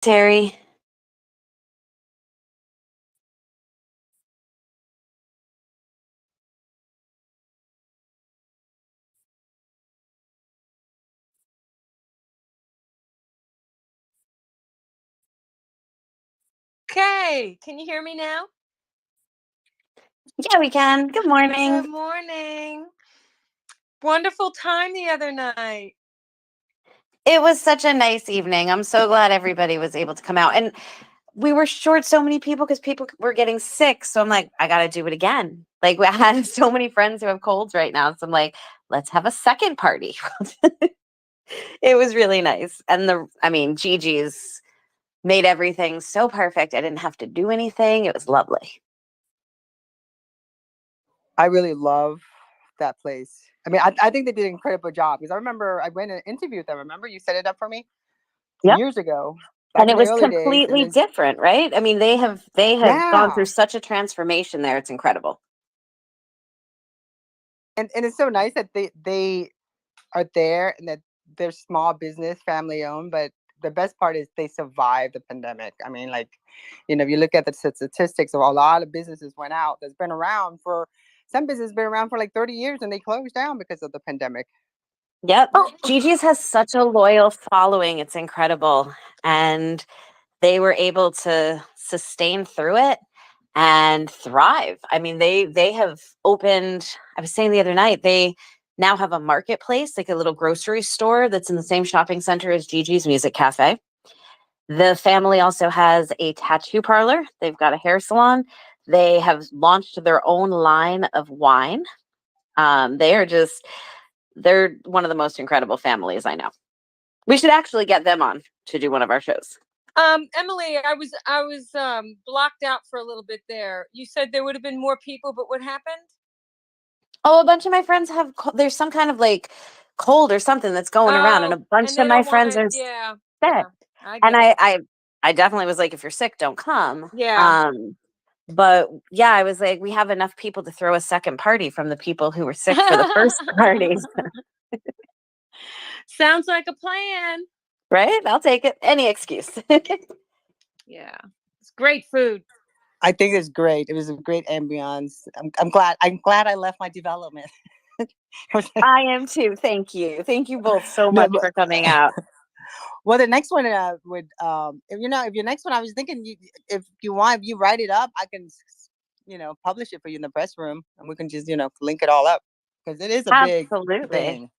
Terry. Okay, can you hear me now? Yeah, we can. Good morning. Good morning. Wonderful time the other night. It was such a nice evening. I'm so glad everybody was able to come out. And we were short so many people because people were getting sick. So I'm like, I got to do it again. Like, I had so many friends who have colds right now. So I'm like, let's have a second party. It was really nice. And Gigi's made everything so perfect. I didn't have to do anything. It was lovely. I really love that place. I mean, I think they did an incredible job because I remember I went and interviewed them. Remember you set it up for me years ago, back And in it the was early days. completely different, right? I mean, they have gone through Yeah, such a transformation there. It's incredible. and it's so nice that they are there and that they're small business, family owned. But the best part is they survived the pandemic. I mean, like, if you look at the statistics of a lot of businesses went out. That's been around for some businesses been around for like 30 years and they closed down because of the pandemic. Yep. Gigi's has such a loyal following. It's incredible. And they were able to sustain through it and thrive. I mean, they have opened, I was saying the other night, they now have a marketplace, like a little grocery store that's in the same shopping center as Gigi's Music Cafe. The family also has a tattoo parlor. They've got a hair salon. They have launched their own line of wine. They are just They're one of the most incredible families I know. We should actually get them on to do one of our shows. Emily, I was blocked out for a little bit there. You said there would have been more people, but what happened? Oh, a bunch of my friends have there's some kind of like cold or something that's going around, and a bunch And they of my don't want friends to. are Yeah, sick. I And get it. I definitely was like, if you're sick, don't come. Yeah. But yeah, I was like, we have enough people to throw a second party from the people who were sick for the first parties. Sounds like a plan. Right? I'll take it. Any excuse. Yeah, it's great food. I think it's great. It was a great ambiance. I'm glad. I'm glad I left my development. I am too. Thank you. Thank you both so No, much for coming out. well, the next one would if your next one, I was thinking if you want, if you write it up, I can publish it for you in the press room, and we can just link it all up because it is a big Absolutely. thing.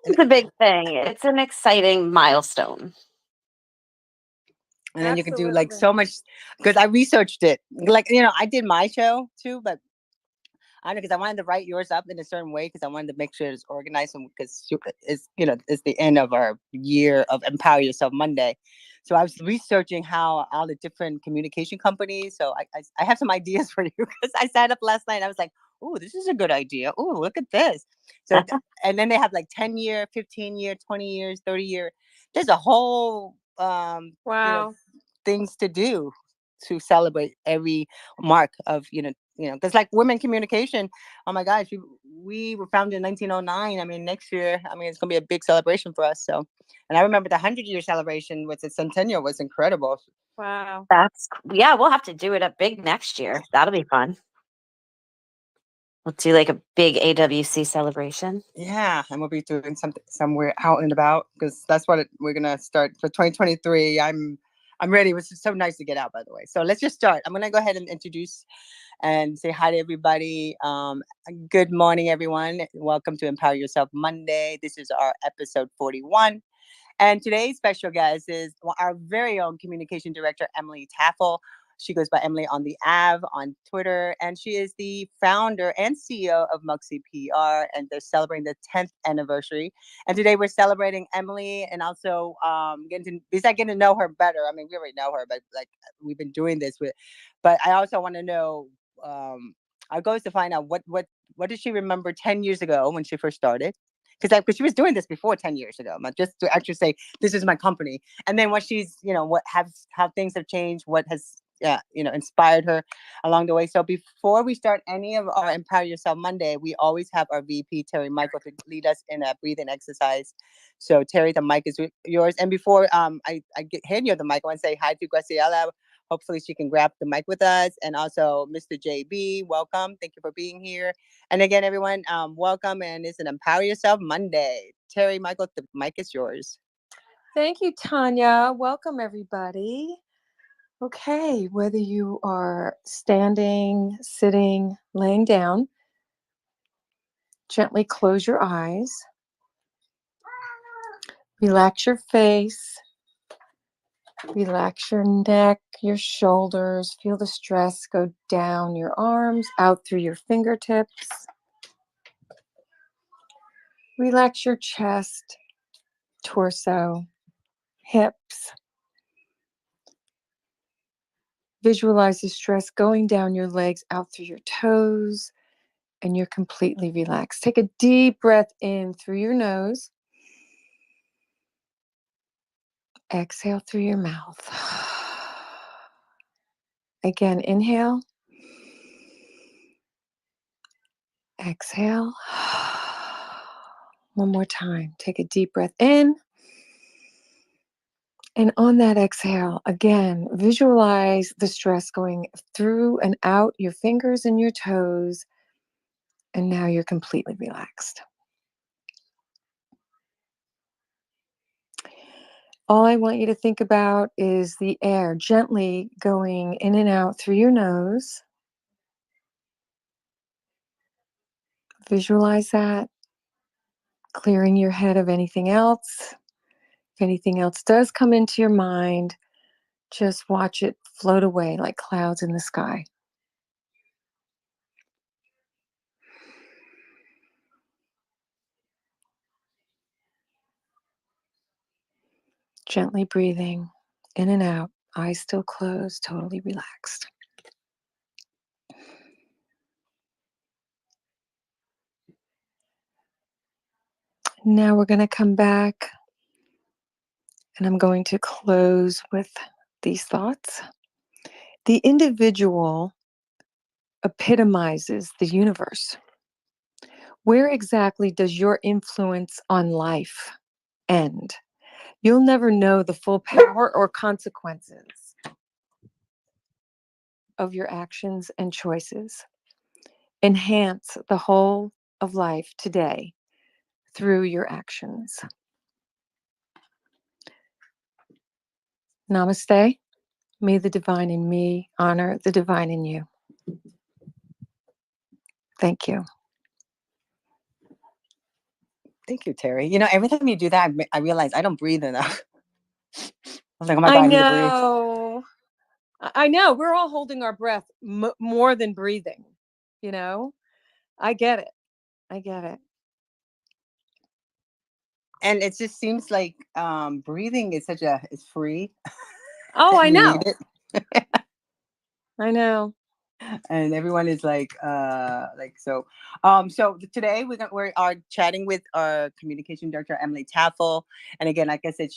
It's a big thing. It's an exciting milestone. And then you can do like so much because I researched it. Like I did my show too, but I know because I wanted to write yours up in a certain way because I wanted to make sure it's organized and because it's the end of our year of Empower Yourself Monday. So I was researching how all the different communication companies. So I have some ideas for you because I sat up last night and I was like, oh, this is a good idea. Oh, look at this. So and then they have like 10-year, 15-year, 20 years, 30-year. There's a whole Wow. things to do to celebrate every mark of because like women communication, oh my gosh, we were founded in 1909. I mean, next year, I mean, it's gonna be a big celebration for us. So, and I remember the 100-year celebration with the centennial was incredible. Wow. Yeah, we'll have to do it up big next year. That'll be fun. We'll do like a big AWC celebration. Yeah, and we'll be doing something somewhere out and about because that's what we're gonna start for 2023. I'm ready. It was so nice to get out, by the way. So let's just start. I'm gonna go ahead and introduce and say hi to everybody. Good morning, everyone. Welcome to Empower Yourself Monday. This is our episode 41. And today's special guest is our very own communication director, Emily Taffel. She goes by Emily on the Av on Twitter, and she is the founder and CEO of MugsyPR, and they're celebrating the 10th anniversary. And today we're celebrating Emily and also getting to know her better. I mean, we already know her, but like we've been doing this with. But I also want to know. Our goal is to find out what did she remember 10 years ago when she first started, because she was doing this before 10 years ago, just to actually say this is my company, and then what she's how things have changed, what has inspired her along the way. So before we start any of our Empower Yourself Monday, we always have our VP, Terry Michael, to lead us in a breathing exercise. So Terry, the mic is yours. And before hand you the mic, I want to say hi to Graciela. Hopefully she can grab the mic with us. And also Mr. JB, welcome. Thank you for being here. And again, everyone, welcome. And it's an Empower Yourself Monday. Terry Michael, the mic is yours. Thank you, Tonya. Welcome, everybody. Okay, whether you are standing, sitting, laying down, gently close your eyes. Relax your face. Relax your neck, your shoulders. Feel the stress go down your arms, out through your fingertips. Relax your chest, torso, hips. Visualize the stress going down your legs, out through your toes, and you're completely relaxed. Take a deep breath in through your nose. Exhale through your mouth. Again, inhale. Exhale. One more time. Take a deep breath in. And on that exhale, again, visualize the stress going through and out your fingers and your toes. And now you're completely relaxed. All I want you to think about is the air gently going in and out through your nose. Visualize that, clearing your head of anything else. If anything else does come into your mind, just watch it float away like clouds in the sky. Gently breathing in and out, eyes still closed, totally relaxed. Now we're going to come back and I'm going to close with these thoughts. The individual epitomizes the universe. Where exactly does your influence on life end? You'll never know the full power or consequences of your actions and choices. Enhance the whole of life today through your actions. Namaste. May the divine in me honor the divine in you. Thank you. Thank you, Terry. Every time you do that, I realize I don't breathe enough. I was like, oh my God, I I need to breathe. know. I know. We're all holding our breath more than breathing. I get it. I get it. And it just seems like breathing is it's free. Oh, I We know. need it. I know. And everyone is so. So today we are chatting with our communication director, Emily Taffel. And again, like I said,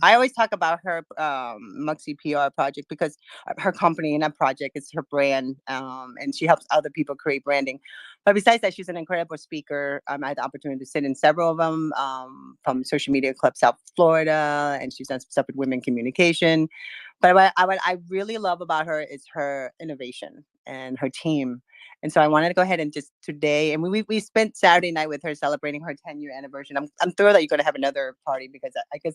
I always talk about her MugsyPR project because her company and that project is her brand, and she helps other people create branding. But besides that, she's an incredible speaker. I had the opportunity to sit in several of them from Social Media Club South Florida, and she's done stuff with women communication. But what I really love about her is her innovation and her team. And so I wanted to go ahead and just today, and we spent Saturday night with her celebrating her 10-year anniversary. And I'm thrilled that you're going to have another party because I guess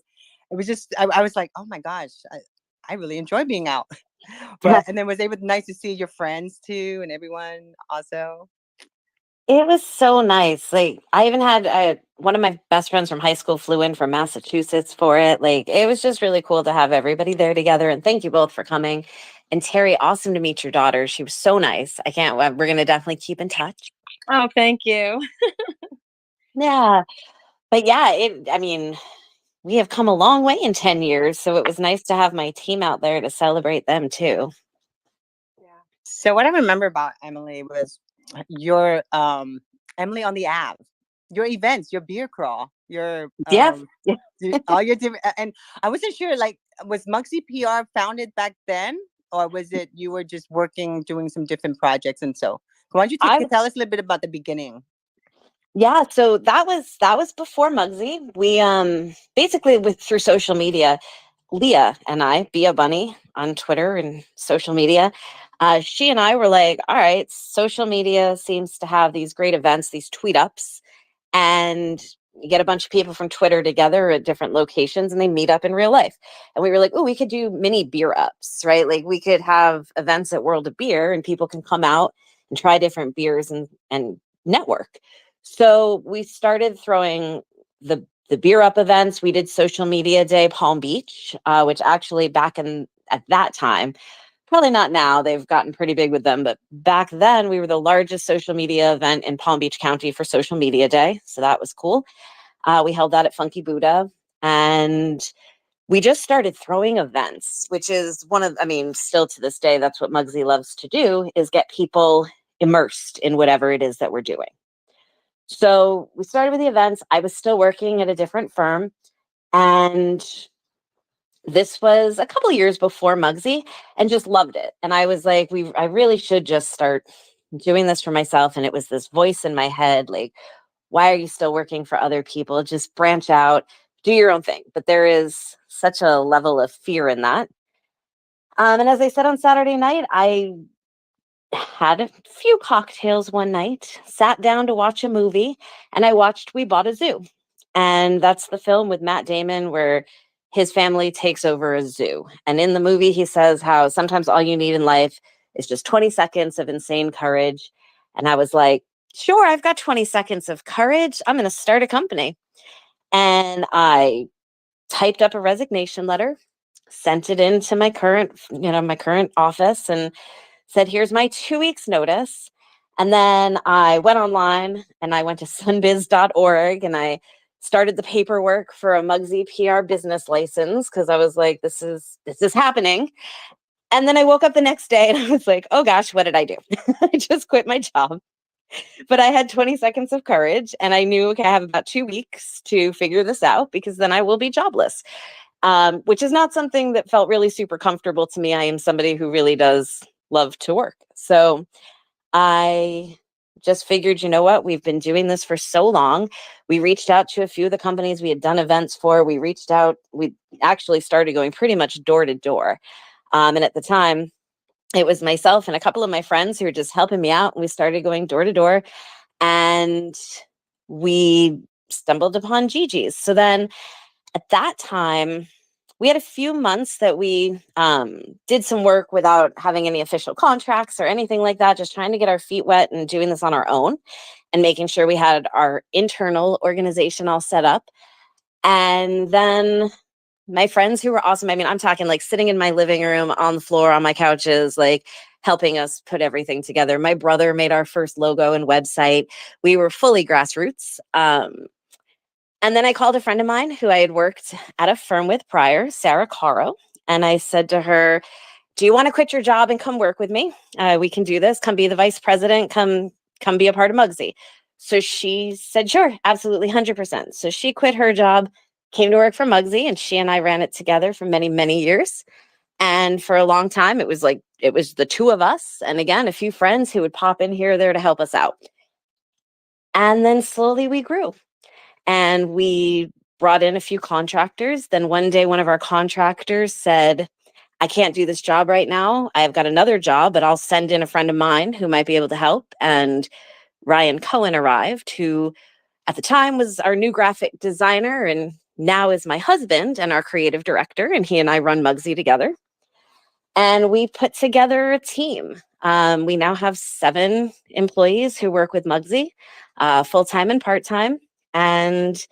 it was just I was like, oh my gosh, I really enjoy being out. And then nice to see your friends too and everyone also. It was so nice. Like, I even had one of my best friends from high school flew in from Massachusetts for it. Like, it was just really cool to have everybody there together. And thank you both for coming. And Terry, awesome to meet your daughter. She was so nice. We're going to definitely keep in touch. Oh, thank you. Yeah. But yeah, we have come a long way in 10 years. So it was nice to have my team out there to celebrate them too. Yeah. So what I remember about Emily was your Emily on the app. your events, your beer crawl, your Yeah. Yeah. all your different. And I wasn't sure, like, was MugsyPR founded back then, or was it you were just working, doing some different projects? And so, why don't you I tell us a little bit about the beginning? Yeah, so that was before Muggsy. We basically with through social media, Leah and I, Be a Bunny on Twitter and social media, she and I were like, all right, social media seems to have these great events, these tweet ups, and you get a bunch of people from Twitter together at different locations and they meet up in real life. And we were like, oh, we could do mini beer ups, right? Like we could have events at World of Beer and people can come out and try different beers and network. So we started throwing the beer up events. We did Social Media Day Palm Beach, which actually back in at that time, probably not now, they've gotten pretty big with them, but back then we were the largest social media event in Palm Beach County for Social Media Day. So that was cool. We held that at Funky Buddha, and we just started throwing events, which is still to this day, that's what Muggsy loves to do, is get people immersed in whatever it is that we're doing. So we started with the events. I was still working at a different firm, and this was a couple years before Muggsy, and just loved it. And I was like, I really should just start doing this for myself. And it was this voice in my head, like, why are you still working for other people? Just branch out, do your own thing. But there is such a level of fear in that. And as I said on Saturday night, I had a few cocktails one night, sat down to watch a movie, and I watched We Bought a Zoo. And that's the film with Matt Damon where his family takes over a zoo. And in the movie, he says how sometimes all you need in life is just 20 seconds of insane courage. And I was like, sure, I've got 20 seconds of courage. I'm going to start a company. And I typed up a resignation letter, sent it into my current office, and said, here's my 2 weeks notice. And then I went online and I went to sunbiz.org and I started the paperwork for a MugsyPR business license because I was like, this is happening. And then I woke up the next day and I was like, oh gosh, what did I do? I just quit my job. But I had 20 seconds of courage and I knew, okay, I have about 2 weeks to figure this out because then I will be jobless, which is not something that felt really super comfortable to me. I am somebody who really does love to work. So I just figured, you know what? We've been doing this for so long. We reached out to a few of the companies we had done events for. We actually started going pretty much door to door. And at the time, it was myself and a couple of my friends who were just helping me out. And we started going door to door and we stumbled upon Gigi's. So then at that time, we had a few months that we did some work without having any official contracts or anything like that, just trying to get our feet wet and doing this on our own and making sure we had our internal organization all set up. And then my friends who were awesome, I'm talking like sitting in my living room on the floor on my couches, like helping us put everything together. My brother made our first logo and website. We were fully grassroots. And then I called a friend of mine who I had worked at a firm with prior, Sarah Caro. And I said to her, do you want to quit your job and come work with me? We can do this. Come be the vice president. Come be a part of Muggsy. So she said, sure, absolutely, 100%. So she quit her job, came to work for Muggsy, and she and I ran it together for many, many years. And for a long time, it was the two of us. And again, a few friends who would pop in here or there to help us out. And then slowly we grew. And we brought in a few contractors. Then one day, one of our contractors said, I can't do this job right now. I've got another job, but I'll send in a friend of mine who might be able to help. And Ryan Cohen arrived, who at the time was our new graphic designer and now is my husband and our creative director. And he and I run Muggsy together. And we put together a team. We now have 7 employees who work with Muggsy, full-time and part-time. And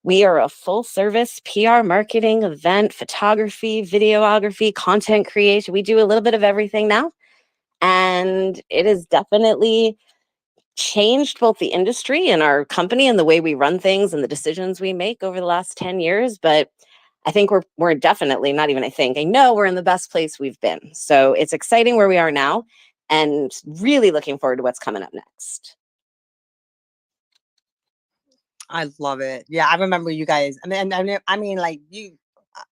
we are a full service PR marketing, event, photography, videography, content creation. We do a little bit of everything now. And it has definitely changed both the industry and our company and the way we run things and the decisions we make over the last 10 years. But I think we're definitely, not even I know we're in the best place we've been. So it's exciting where we are now and really looking forward to what's coming up next. I love it. Yeah, I remember you guys. I mean, like you.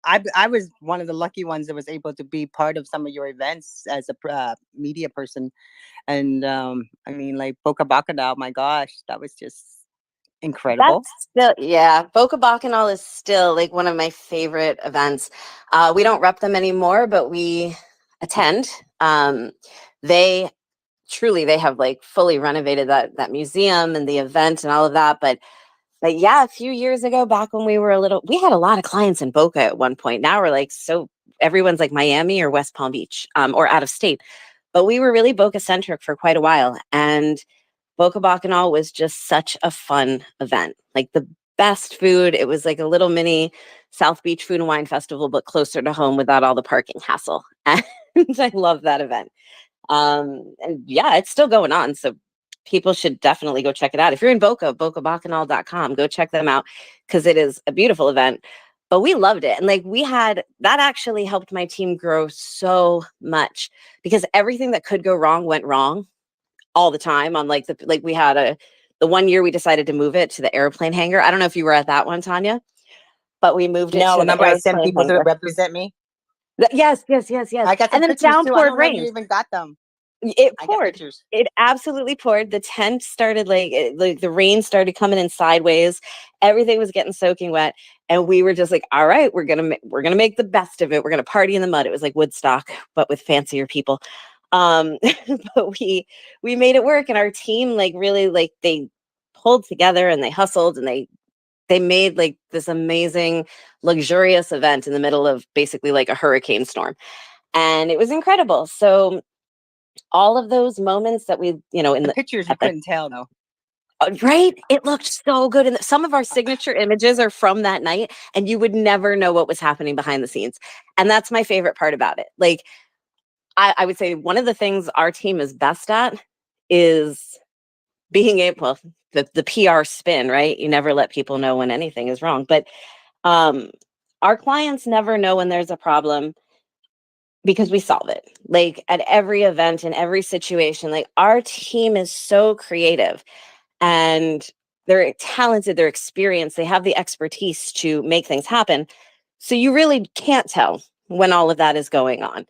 I was one of the lucky ones that was able to be part of some of your events as a media person, and I mean, like Boca Bacalhau. My gosh, that was just incredible. That's still, yeah, Boca Bacchanal is still like one of my favorite events. We don't rep them anymore, but we attend. They truly, they have like fully renovated that museum and the event and all of that. But yeah, a few years ago, back when we were a little, we had a lot of clients in Boca at one point. Now we're like, so everyone's like Miami or West Palm Beach, or out of state. But we were really Boca centric for quite a while. And Boca Bacchanal was just such a fun event. Like the best food. It was like a little mini South Beach Food and Wine Festival, but closer to home without all the parking hassle. And I love that event. And yeah, it's still going on. So people should definitely go check it out. If you're in Boca, bocabacchanal.com, go check them out because it is a beautiful event. But we loved it. And like we had that actually helped my team grow so much because everything that could go wrong went wrong all the time on like we had the one year we decided to move it to the airplane hangar. I don't know if you were at that one, Tanya, but we moved it No, to the remember I sent airplane people to hangar. represent me. Yes, yes, yes, yes. I got some And then it pictures too. I downpoured don't know if you rain. even got them. It I got poured. pictures. It absolutely poured. The tent started like the rain started coming in sideways. Everything was getting soaking wet, and we were just like, "All right, we're gonna make the best of it. We're gonna party in the mud." It was like Woodstock, but with fancier people. Um, but we made it work, and our team like really like they pulled together and they hustled and they made like this amazing, luxurious event in the middle of basically like a hurricane storm, and it was incredible. So all of those moments that we, in The the pictures you at the couldn't tell though. right, it looked so good, and some of our signature images are from that night, and you would never know what was happening behind the scenes, and that's my favorite part about it. Like I would say one of the things our team is best at is being able, well, the PR spin, right? You never let people know when anything is wrong, but um, our clients never know when there's a problem because we solve it. Like at every event, in every situation, like our team is so creative and they're talented, they're experienced, they have the expertise to make things happen. So you really can't tell when all of that is going on.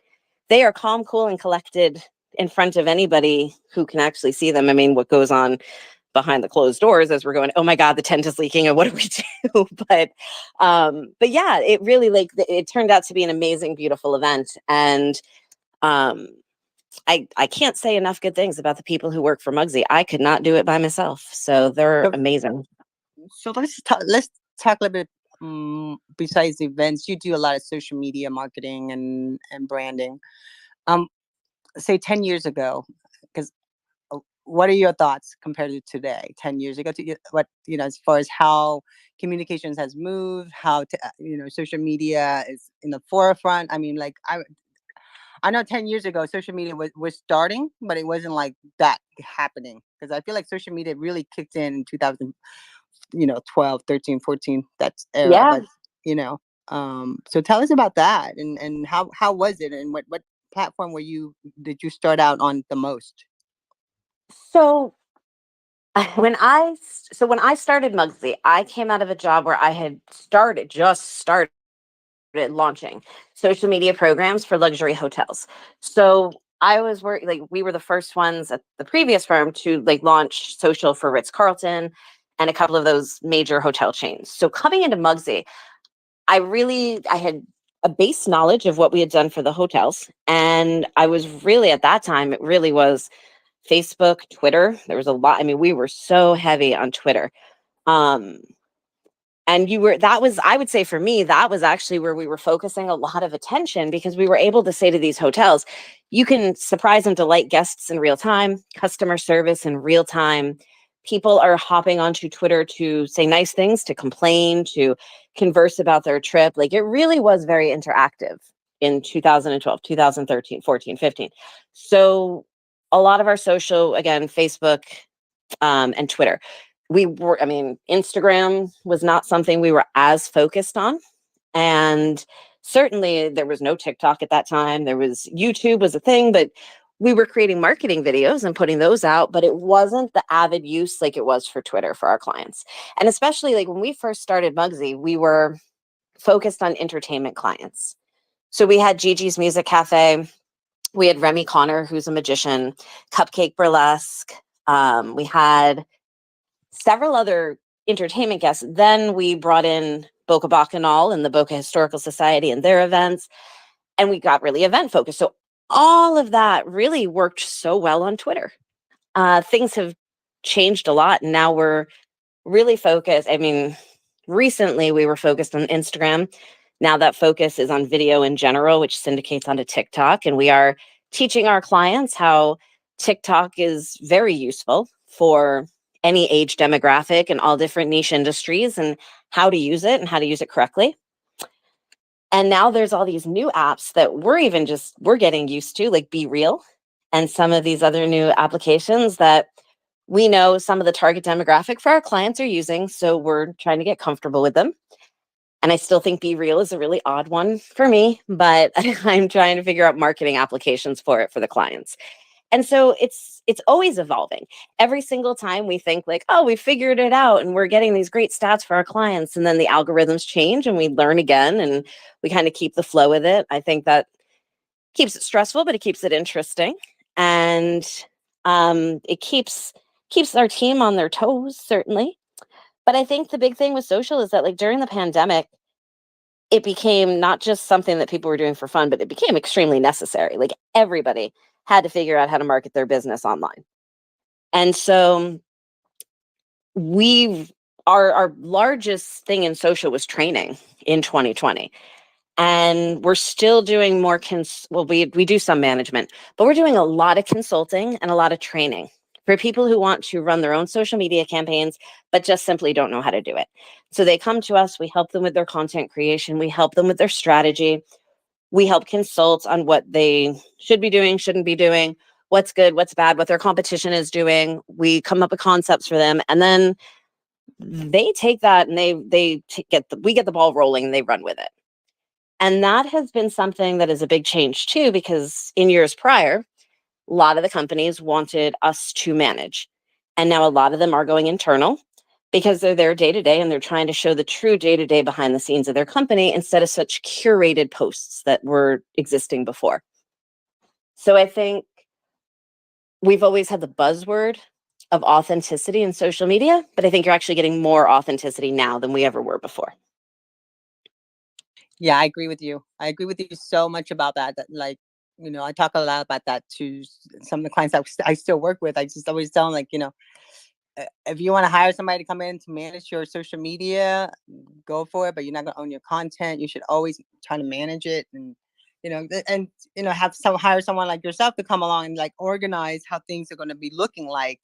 They are calm, cool, and collected in front of anybody who can actually see them. I mean, what goes on behind the closed doors as we're going, oh my God, the tent is leaking, and what do we do? But yeah, it really like it turned out to be an amazing, beautiful event. And um I can't say enough good things about the people who work for Mugsy. I could not do it by myself. So they're So, amazing. so let's talk a little bit. Besides events, you do a lot of social media marketing and branding. Um, say 10 years ago, because what are your thoughts compared to today? 10 years ago, what as far as how communications has moved, how social media is in the forefront. I mean, like I know 10 years ago, social media was starting, but it wasn't like that happening. Because I feel like social media really kicked in 2000, 12, 13, 14, that era. Yeah. But, so tell us about that and how was it and what platform did you start out on the most? So when I started Mugsy, I came out of a job where I had just started launching social media programs for luxury hotels. So I was working like we were the first ones at the previous firm to like launch social for Ritz-Carlton and a couple of those major hotel chains. So coming into Mugsy, I had a base knowledge of what we had done for the hotels. And I was really at that time, it really was Facebook, Twitter. There was a lot. I mean, we were so heavy on Twitter. Um, and that was, I would say for me, that was actually where we were focusing a lot of attention because we were able to say to these hotels, you can surprise and delight guests in real time, customer service in real time. People are hopping onto Twitter to say nice things, to complain, to converse about their trip. Like it really was very interactive in 2012, 2013, 14, 15. So a lot of our social, again, Facebook, and Twitter. I mean, Instagram was not something we were as focused on. And certainly there was no TikTok at that time. YouTube was a thing, but we were creating marketing videos and putting those out, but it wasn't the avid use like it was for Twitter for our clients. And especially like when we first started Mugsy, we were focused on entertainment clients. So we had Gigi's Music Cafe, we had Remy Connor, who's a magician, Cupcake Burlesque. We had several other entertainment guests. Then we brought in Boca Bacchanal and the Boca Historical Society and their events, and we got really event focused. So all of that really worked so well on Twitter. Things have changed a lot, and now we're really focused. I mean, recently we were focused on Instagram. Now that focus is on video in general, which syndicates onto TikTok. And we are teaching our clients how TikTok is very useful for any age demographic and all different niche industries, and how to use it and how to use it correctly. And now there's all these new apps that we're getting used to, like Be Real and some of these other new applications that we know some of the target demographic for our clients are using. So we're trying to get comfortable with them. And I still think Be Real is a really odd one for me, but I'm trying to figure out marketing applications for it for the clients. And so it's always evolving. Every single time we think like, oh, we figured it out and we're getting these great stats for our clients. And then the algorithms change and we learn again and we kind of keep the flow with it. I think that keeps it stressful, but it keeps it interesting. And it keeps our team on their toes, certainly. But I think the big thing with social is that like during the pandemic, it became not just something that people were doing for fun, but it became extremely necessary. Like everybody had to figure out how to market their business online. And so our largest thing in social was training in 2020. And we're still doing more, we do some management, but we're doing a lot of consulting and a lot of training for people who want to run their own social media campaigns, but just simply don't know how to do it. So they come to us, we help them with their content creation, we help them with their strategy, we help consult on what they should be doing, shouldn't be doing, what's good, what's bad, what their competition is doing. We come up with concepts for them, and then they take that and we get the ball rolling and they run with it. And that has been something that is a big change too, because in years prior, a lot of the companies wanted us to manage. And now a lot of them are going internal because they're there day to day and they're trying to show the true day to day behind the scenes of their company instead of such curated posts that were existing before. So I think we've always had the buzzword of authenticity in social media, but I think you're actually getting more authenticity now than we ever were before. Yeah, I agree with you. I agree with you so much about that. That like, I talk a lot about that to some of the clients I still work with. I just always tell them like, if you want to hire somebody to come in to manage your social media, go for it. But you're not going to own your content. You should always try to manage it, and hire someone like yourself to come along and like organize how things are going to be looking like.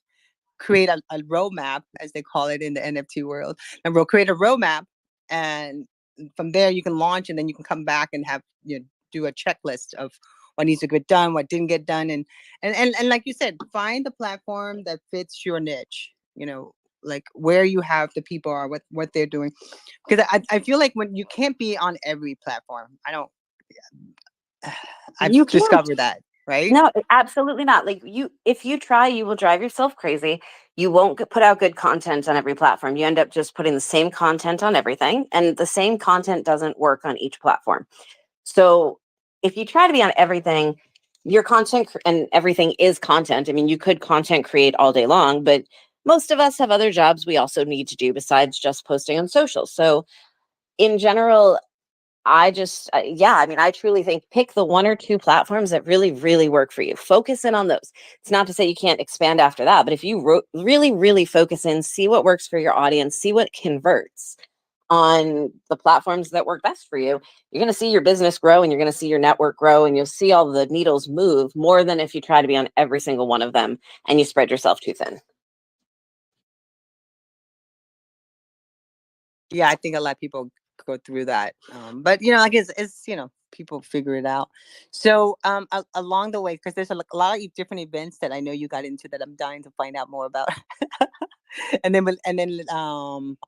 Create a roadmap, as they call it in the NFT world, and we'll create a roadmap, and from there you can launch, and then you can come back and have do a checklist of what needs to get done, what didn't get done, and like you said, find the platform that fits your niche. Like where you have the people are, what they're doing, because I feel like when you can't be on every platform. I've You can't. discovered that, right? No, absolutely not. Like if you try, you will drive yourself crazy. You won't put out good content on every platform. You end up just putting the same content on everything, and the same content doesn't work on each platform. So if you try to be on everything, your content and everything is content. I mean, you could content create all day long, but most of us have other jobs we also need to do besides just posting on social. So in general, I truly think pick the one or two platforms that really, really work for you. Focus in on those. It's not to say you can't expand after that, but if you really, really focus in, see what works for your audience, see what converts on the platforms that work best for you, you're going to see your business grow and you're going to see your network grow and you'll see all the needles move more than if you try to be on every single one of them and you spread yourself too thin. Yeah, I think a lot of people go through that, but I guess it's people figure it out. So along the way, because there's a lot of different events that I know you got into that I'm dying to find out more about. and then I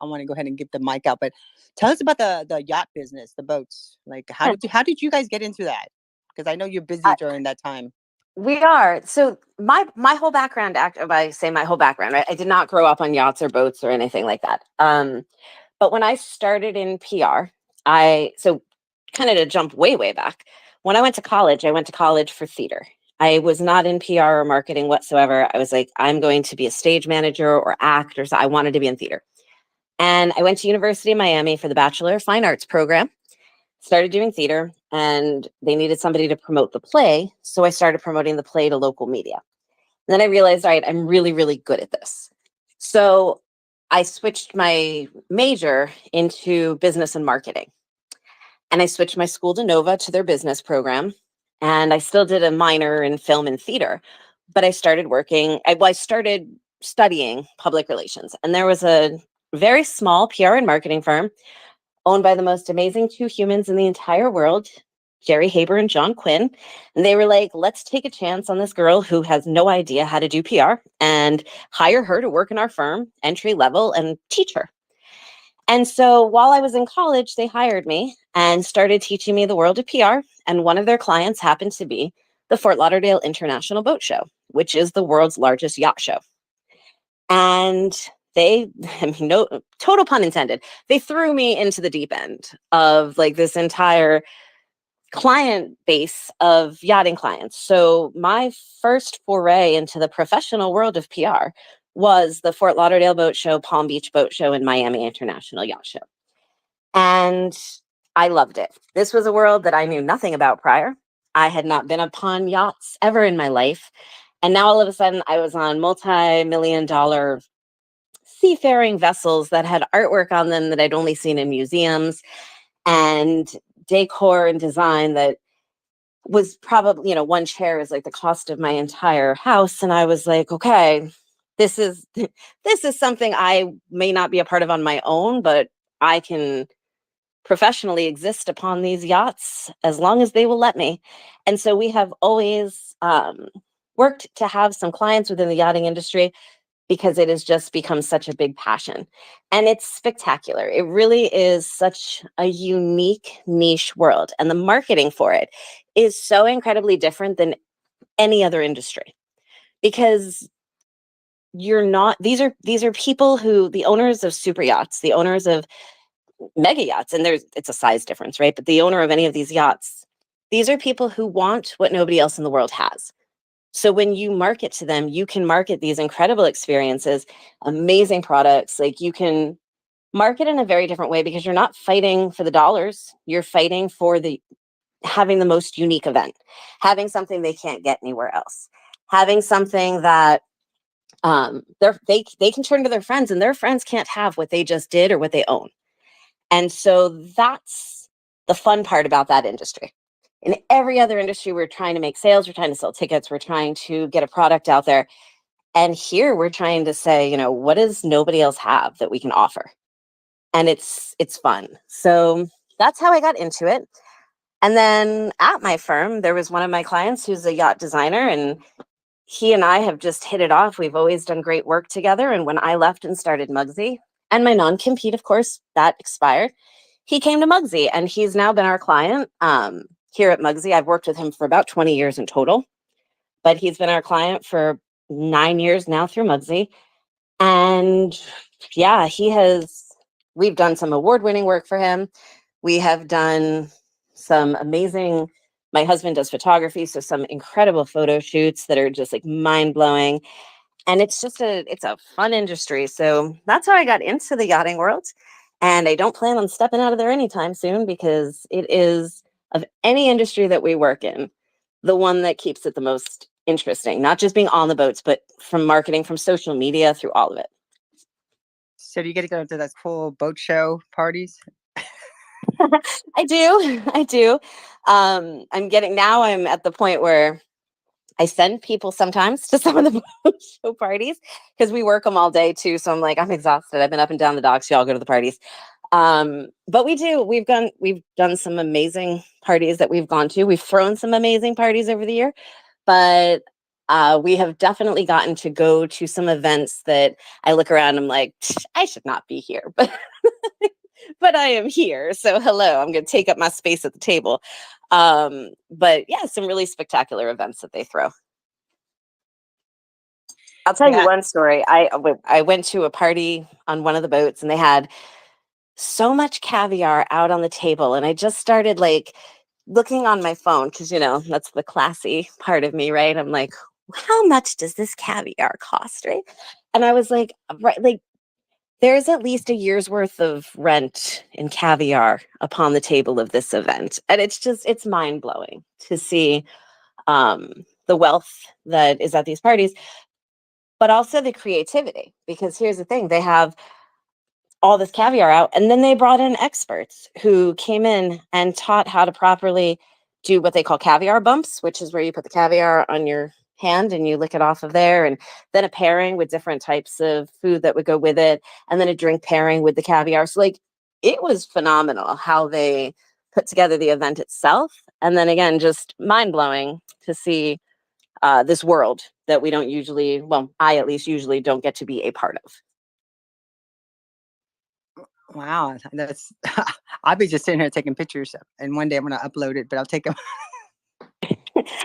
want to go ahead and get the mic out, but tell us about the yacht business, the boats. Like how did you guys get into that? Because I know you're busy during that time. We are. So my whole background, if I say my whole background, right? I did not grow up on yachts or boats or anything like that. But when I started in PR, so kind of to jump way, way back, when I went to college for theater. I was not in PR or marketing whatsoever. I was like, I'm going to be a stage manager or actor. So I wanted to be in theater. And I went to University of Miami for the Bachelor of Fine Arts program, started doing theater, and they needed somebody to promote the play. So I started promoting the play to local media. And then I realized, all right, I'm really, really good at this. So I switched my major into business and marketing. And I switched my school to Nova to their business program. And I still did a minor in film and theater. But I started I started studying public relations. And there was a very small PR and marketing firm owned by the most amazing two humans in the entire world, Jerry Haber and John Quinn. And they were like, let's take a chance on this girl who has no idea how to do PR and hire her to work in our firm, entry level, and teach her. And so while I was in college, they hired me and started teaching me the world of PR. And one of their clients happened to be the Fort Lauderdale International Boat Show, which is the world's largest yacht show. And they, I mean, no total pun intended, they threw me into the deep end of like this entire client base of yachting clients. So my first foray into the professional world of PR was the Fort Lauderdale Boat Show, Palm Beach Boat Show, and Miami International Yacht Show. And I loved it. This was a world that I knew nothing about prior. I had not been upon yachts ever in my life. And now all of a sudden I was on multi-million-dollar seafaring vessels that had artwork on them that I'd only seen in museums, and decor and design that was probably, one chair is like the cost of my entire house. And I was like, okay, this is this is something I may not be a part of on my own, but I can professionally exist upon these yachts as long as they will let me. And so we have always worked to have some clients within the yachting industry because it has just become such a big passion. And it's spectacular. It really is such a unique niche world. And the marketing for it is so incredibly different than any other industry because these are people who, the owners of super yachts, the owners of mega yachts, and it's a size difference, right? But the owner of any of these yachts, these are people who want what nobody else in the world has. So when you market to them, you can market these incredible experiences, amazing products. Like you can market in a very different way because you're not fighting for the dollars. You're fighting for having the most unique event, having something they can't get anywhere else, having something that they can turn to their friends and their friends can't have what they just did or what they own. And so that's the fun part about that industry. In every other industry, we're trying to make sales, we're trying to sell tickets, we're trying to get a product out there. And here we're trying to say, what does nobody else have that we can offer? And it's fun. So that's how I got into it. And then at my firm, there was one of my clients who's a yacht designer, and he and I have just hit it off. We've always done great work together. And when I left and started Mugsy, and my non-compete, of course, that expired, he came to Mugsy, and he's now been our client here at Mugsy. I've worked with him for about 20 years in total, but he's been our client for 9 years now through Mugsy. And yeah, we've done some award-winning work for him. We have done some amazing, my husband does photography, so some incredible photo shoots that are just like mind-blowing. And it's a fun industry. So that's how I got into the yachting world. And I don't plan on stepping out of there anytime soon because it is, of any industry that we work in, the one that keeps it the most interesting, not just being on the boats, but from marketing, from social media, through all of it. So do you get to go to those cool boat show parties? I do. I'm at the point where I send people sometimes to some of the boat show parties because we work them all day too. So I'm like, I'm exhausted. I've been up and down the docks. Y'all go to the parties. But we've done some amazing parties that we've gone to. We've thrown some amazing parties over the year, but we have definitely gotten to go to some events that I look around, I'm like, I should not be here, but but I am here. So hello, I'm going to take up my space at the table. But yeah, some really spectacular events that they throw. I'll tell you Yeah. one story. I went to a party on one of the boats and they had so much caviar out on the table. And I just started like looking on my phone because, that's the classy part of me, right? I'm like, how much does this caviar cost, right? And I was like, right, like there's at least a year's worth of rent in caviar upon the table of this event. And it's mind blowing to see the wealth that is at these parties, but also the creativity. Because here's the thing, they have all this caviar out, and then they brought in experts who came in and taught how to properly do what they call caviar bumps, which is where you put the caviar on your hand and you lick it off of there, and then a pairing with different types of food that would go with it, and then a drink pairing with the caviar. So like it was phenomenal how they put together the event itself. And then again, just mind-blowing to see this world that we don't usually, well, I at least usually don't get to be a part of. Wow, that's I'll be just sitting here taking pictures, and one day I'm gonna upload it, but I'll take them.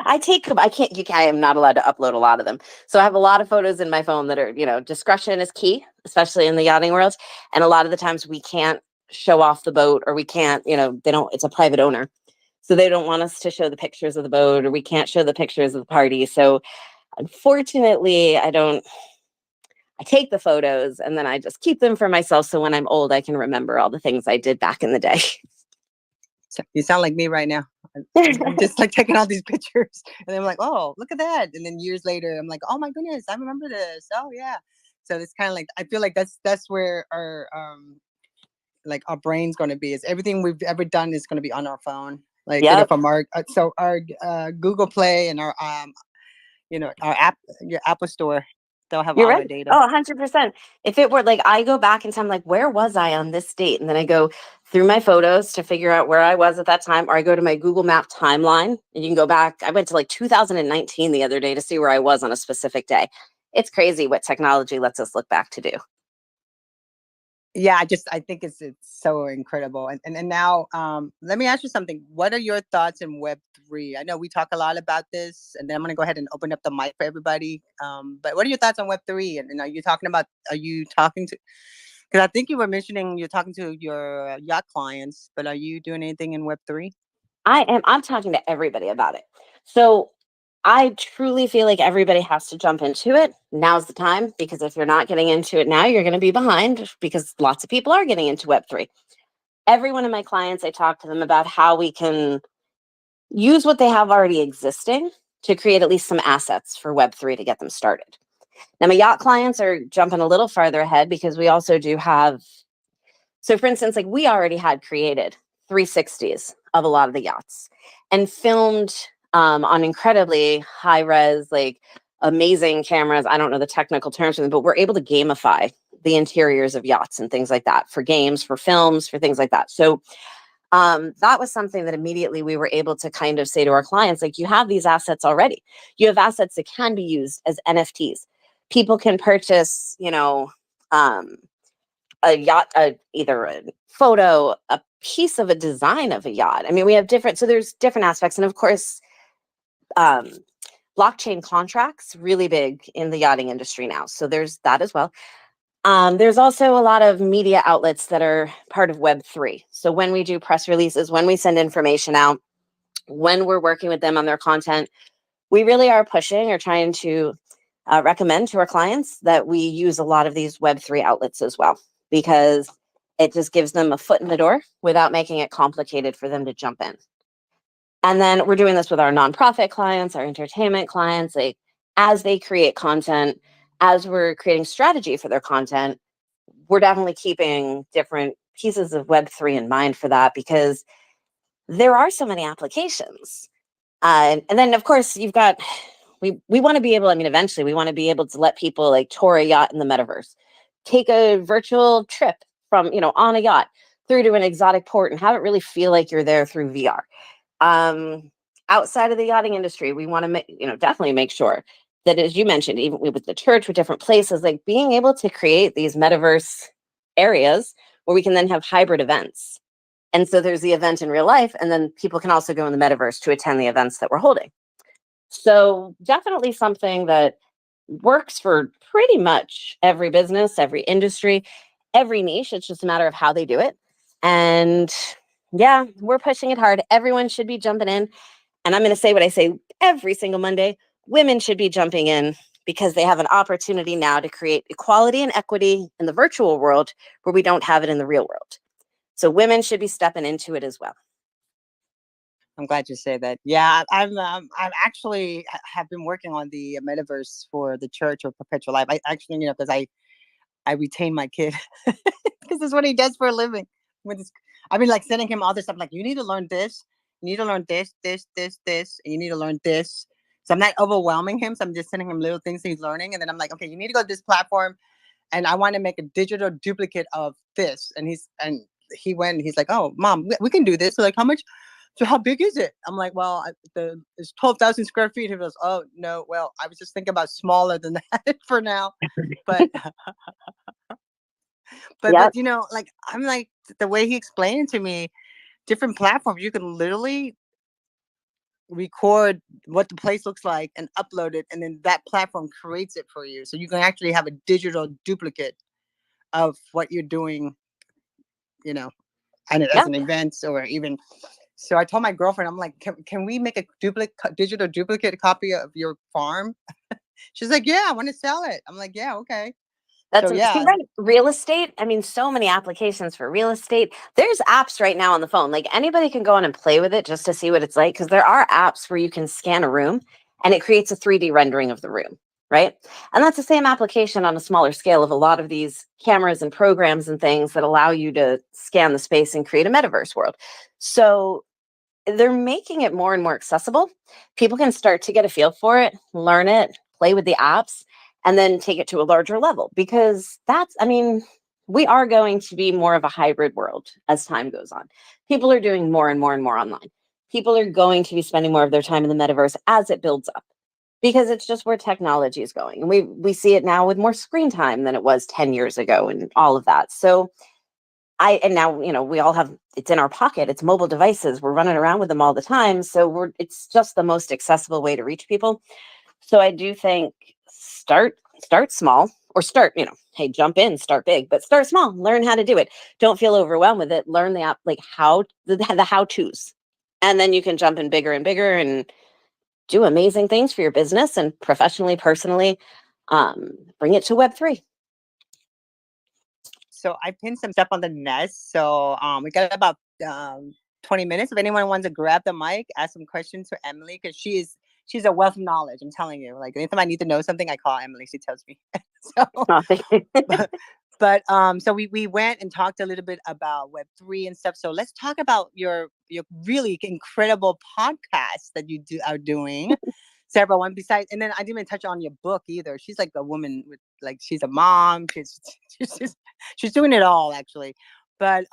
I am not allowed to upload a lot of them. So I have a lot of photos in my phone that are, discretion is key, especially in the yachting world. And a lot of the times we can't show off the boat, or we can't, it's a private owner. So they don't want us to show the pictures of the boat, or we can't show the pictures of the party. So unfortunately, I take the photos and then I just keep them for myself. So when I'm old, I can remember all the things I did back in the day. So you sound like me right now. I'm just like taking all these pictures, and then I'm like, oh, look at that. And then years later, I'm like, oh my goodness, I remember this. Oh yeah. So it's kind of like, I feel like that's where our like our brain's going to be. Is everything we've ever done is going to be on our phone. Like Yep. from our our Google Play and our our app, your Apple Store, they'll have You're all our right. data. Oh, 100%. If it were like, I go back in time, like, where was I on this date? And then I go through my photos to figure out where I was at that time, or I go to my Google Map timeline and you can go back. I went to like 2019 the other day to see where I was on a specific day. It's crazy what technology lets us look back to do. Yeah, I think it's so incredible. And now let me ask you something. What are your thoughts in Web3? I know we talk a lot about this, and then I'm going to go ahead and open up the mic for everybody. But what are your thoughts on Web3? And are you talking to, because I think you were mentioning you're talking to your yacht clients, but are you doing anything in Web3? I'm talking to everybody about it. So I truly feel like everybody has to jump into it. Now's the time, because if you're not getting into it now, you're going to be behind, because lots of people are getting into Web3. Every one of my clients, I talk to them about how we can use what they have already existing to create at least some assets for Web3 to get them started. Now, my yacht clients are jumping a little farther ahead, because we also do have, so for instance, like we already had created 360s of a lot of the yachts and filmed on incredibly high res, like amazing cameras. I don't know the technical terms for them, but we're able to gamify the interiors of yachts and things like that for games, for films, for things like that. So that was something that immediately we were able to kind of say to our clients, like, you have these assets already. You have assets that can be used as NFTs. People can purchase, a yacht, either a photo, a piece of a design of a yacht. I mean, we have so there's different aspects. And of course, um, blockchain contracts, really big in the yachting industry now. So there's that as well. There's also a lot of media outlets that are part of Web3. So when we do press releases, when we send information out, when we're working with them on their content, we really are pushing or trying to recommend to our clients that we use a lot of these Web3 outlets as well, because it just gives them a foot in the door without making it complicated for them to jump in. And then we're doing this with our nonprofit clients, our entertainment clients, like as they create content, as we're creating strategy for their content, we're definitely keeping different pieces of Web3 in mind for that, because there are so many applications. And then, of course, you've got, we want to be able, I mean, eventually we want to be able to let people like tour a yacht in the metaverse, take a virtual trip from, on a yacht through to an exotic port and have it really feel like you're there through VR. Outside of the yachting industry, we want to definitely make sure that, as you mentioned, even with the church, with different places, like being able to create these metaverse areas where we can then have hybrid events. And so there's the event in real life, and then people can also go in the metaverse to attend the events that we're holding. So definitely something that works for pretty much every business, every industry, every niche. It's just a matter of how they do it. And yeah, we're pushing it hard. Everyone should be jumping in. And I'm going to say what I say every single Monday. Women should be jumping in because they have an opportunity now to create equality and equity in the virtual world where we don't have it in the real world. So women should be stepping into it as well. I'm glad you say that. Yeah, I'm actually have been working on the metaverse for the Church of Perpetual Life. I actually, because I retain my kid because that's what he does for a living. I've been like sending him all this stuff, like you need to learn this, you need to learn this, and you need to learn this. So I'm not overwhelming him. So I'm just sending him little things he's learning, and then I'm like, okay, you need to go to this platform, and I want to make a digital duplicate of this. And he went, and he's like, oh, Mom, we can do this. So like, how much? So how big is it? I'm like, well, it's 12,000 square feet. He goes, oh no, well, I was just thinking about smaller than that for now, but. But like I'm like the way he explained it to me, different platforms you can literally record what the place looks like and upload it, and then that platform creates it for you, so you can actually have a digital duplicate of what you're doing, and as an event or even. So I told my girlfriend, I'm like, can we make a digital duplicate copy of your farm? She's like, yeah, I want to sell it. I'm like, yeah, okay. That's So yeah. right. Real estate. I mean, so many applications for real estate. There's apps right now on the phone. Like anybody can go on and play with it just to see what it's like. Because there are apps where you can scan a room and it creates a 3D rendering of the room, right? And that's the same application on a smaller scale of a lot of these cameras and programs and things that allow you to scan the space and create a metaverse world. So they're making it more and more accessible. People can start to get a feel for it, learn it, play with the apps, and then take it to a larger level, because we are going to be more of a hybrid world as time goes on. People are doing more and more and more online. People are going to be spending more of their time in the metaverse as it builds up, because it's just where technology is going. And we see it now with more screen time than it was 10 years ago and all of that. So and now, we all have, it's in our pocket, it's mobile devices. We're running around with them all the time. So it's just the most accessible way to reach people. So I do think start small, or hey, jump in, start big, but start small, learn how to do it. Don't feel overwhelmed with it. Learn the app, like the how-tos. And then you can jump in bigger and bigger and do amazing things for your business and professionally, personally, bring it to Web3. So I pinned some stuff on the nest. So we got about 20 minutes. If anyone wants to grab the mic, ask some questions to Emily, because she's a wealth of knowledge. I'm telling you, like anytime I need to know something, I call Emily. She tells me. But so we went and talked a little bit about Web3 and stuff. So let's talk about your really incredible podcast that you are doing. Several one besides, and then I didn't even touch on your book either. She's like a woman with, like, she's a mom. She's doing it all, actually. But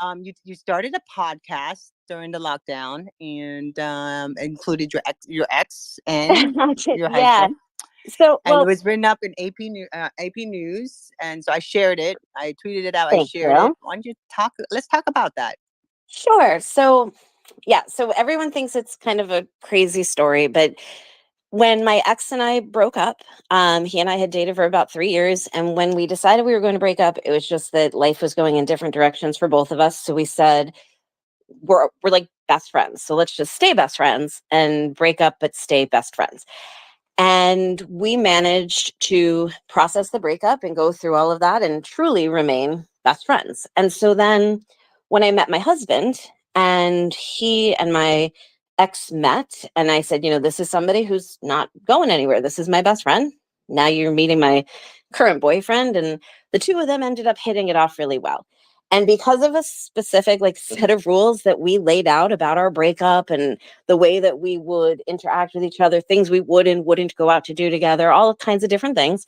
you started a podcast during the lockdown, and included your ex and your husband. So, and it was written up in AP News, and so I shared it. I tweeted it out. I shared it. Why don't you let's talk about that. Sure. So everyone thinks it's kind of a crazy story, but when my ex and I broke up, he and I had dated for about 3 years. And when we decided we were going to break up, it was just that life was going in different directions for both of us. So we said, we're like best friends. So let's just stay best friends and break up, but stay best friends. And we managed to process the breakup and go through all of that and truly remain best friends. And so then when I met my husband, and he and my ex met, and I said, this is somebody who's not going anywhere. This is my best friend. Now you're meeting my current boyfriend. And the two of them ended up hitting it off really well. And because of a specific set of rules that we laid out about our breakup and the way that we would interact with each other, things we would and wouldn't go out to do together, all kinds of different things,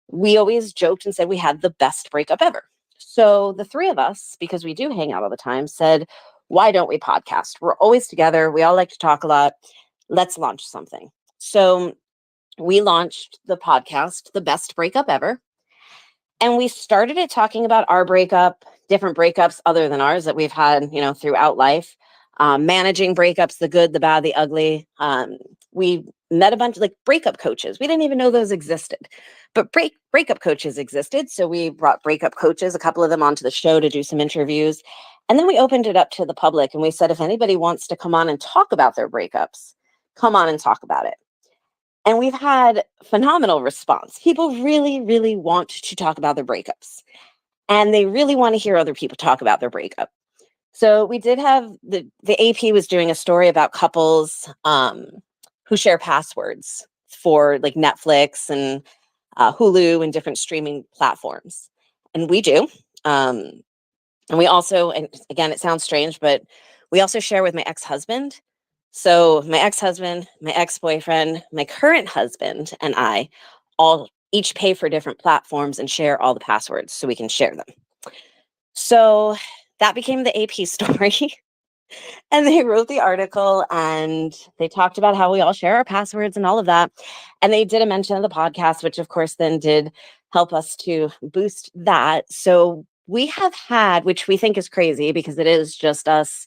we always joked and said we had the best breakup ever. So the three of us, because we do hang out all the time, said, why don't we podcast? We're always together. We all like to talk a lot. Let's launch something. So we launched the podcast, The Best Breakup Ever. And we started it talking about our breakup, different breakups other than ours that we've had, throughout life. Managing breakups, the good, the bad, the ugly. We met a bunch of breakup coaches. We didn't even know those existed, but breakup coaches existed. So we brought breakup coaches, a couple of them onto the show to do some interviews. And then we opened it up to the public and we said, if anybody wants to come on and talk about their breakups, come on and talk about it. And we've had phenomenal response. People really, really want to talk about their breakups. And they really want to hear other people talk about their breakup. So we did have the AP was doing a story about couples who share passwords for Netflix and Hulu and different streaming platforms. And we do. And we also, and again, it sounds strange, but we also share with my ex-husband. So my ex-husband, my ex-boyfriend, my current husband, and I all each pay for different platforms and share all the passwords so we can share them. So that became the AP story. And they wrote the article and they talked about how we all share our passwords and all of that. And they did a mention of the podcast, which of course then did help us to boost that. So we have had, which we think is crazy because it is just us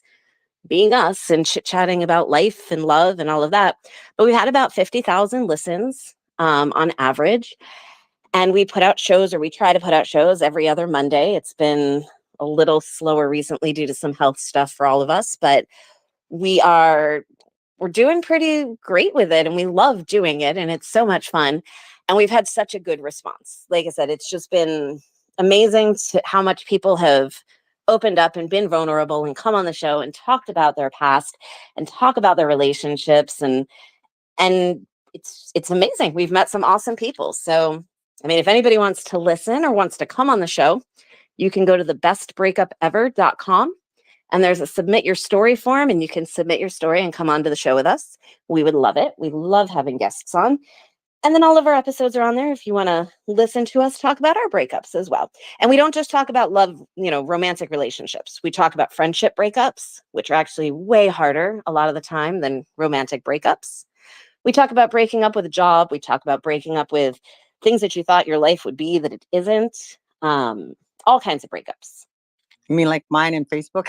being us and chit-chatting about life and love and all of that. But we had about 50,000 listens on average. And we put out shows, or we try to put out shows every other Monday. It's been a little slower recently due to some health stuff for all of us, but we're doing pretty great with it and we love doing it and it's so much fun. And we've had such a good response. Like I said, it's just been amazing how much people have opened up and been vulnerable and come on the show and talked about their past and talk about their relationships. And it's amazing. We've met some awesome people. So, I mean, if anybody wants to listen or wants to come on the show, you can go to thebestbreakupever.com and there's a submit your story form and you can submit your story and come on to the show with us. We would love it. We love having guests on. And then all of our episodes are on there if you want to listen to us talk about our breakups as well. And we don't just talk about love, romantic relationships. We talk about friendship breakups, which are actually way harder a lot of the time than romantic breakups. We talk about breaking up with a job. We talk about breaking up with things that you thought your life would be that it isn't. All kinds of breakups. You mean like mine and Facebook?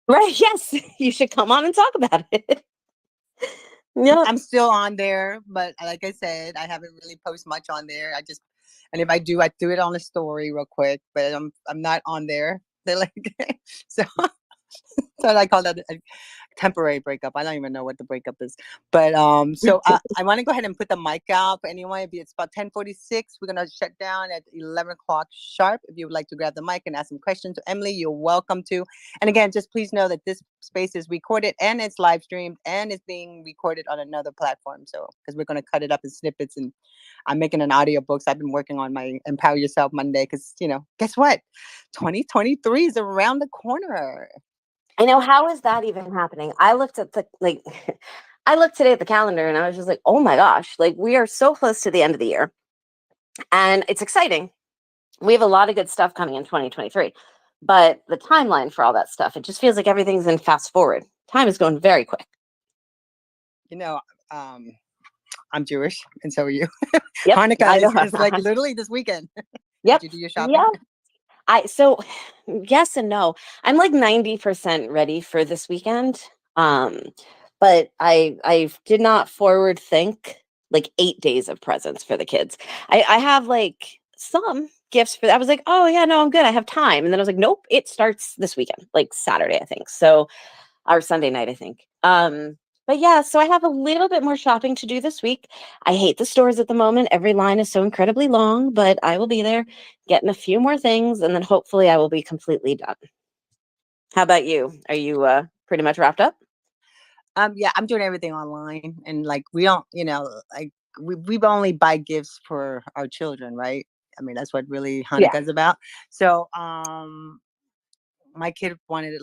Right. Yes. You should come on and talk about it. Yeah. I'm still on there, but like I said, I haven't really posted much on there. And if I do it on a story real quick, but I'm not on there. They're like, so I call that a temporary breakup. I don't even know what the breakup is, but so I want to go ahead and put the mic out for anyone. It's about 10:46. We're gonna shut down at 11 o'clock sharp. If you would like to grab the mic and ask some questions to Emily, you're welcome to. And again, just please know that this space is recorded and it's live streamed and it's being recorded on another platform. So because we're gonna cut it up in snippets, and I'm making an audio book. So I've been working on my Empower Yourself Monday because guess what, 2023 is around the corner. I know. How is that even happening? I looked at I looked today at the calendar and I was just like, oh my gosh, we are so close to the end of the year and it's exciting. We have a lot of good stuff coming in 2023, but the timeline for all that stuff, it just feels like everything's in fast forward. Time is going very quick. I'm Jewish and so are you. Yep, Hanukkah is like literally this weekend. Yep. Did you do your shopping? Yeah. So yes and no. I'm 90% ready for this weekend. But I did not forward think 8 days of presents for the kids. I have some gifts for that. I was like, oh yeah, no, I'm good. I have time. And then I was like, nope, it starts this weekend, Saturday, I think. So, or Sunday night, I think. But yeah, so I have a little bit more shopping to do this week. I hate the stores at the moment. Every line is so incredibly long, but I will be there getting a few more things and then hopefully I will be completely done. How about you? Are you pretty much wrapped up? Yeah, I'm doing everything online and we don't, we only buy gifts for our children, right? I mean, that's what really Hanukkah's about. So, my kid wanted it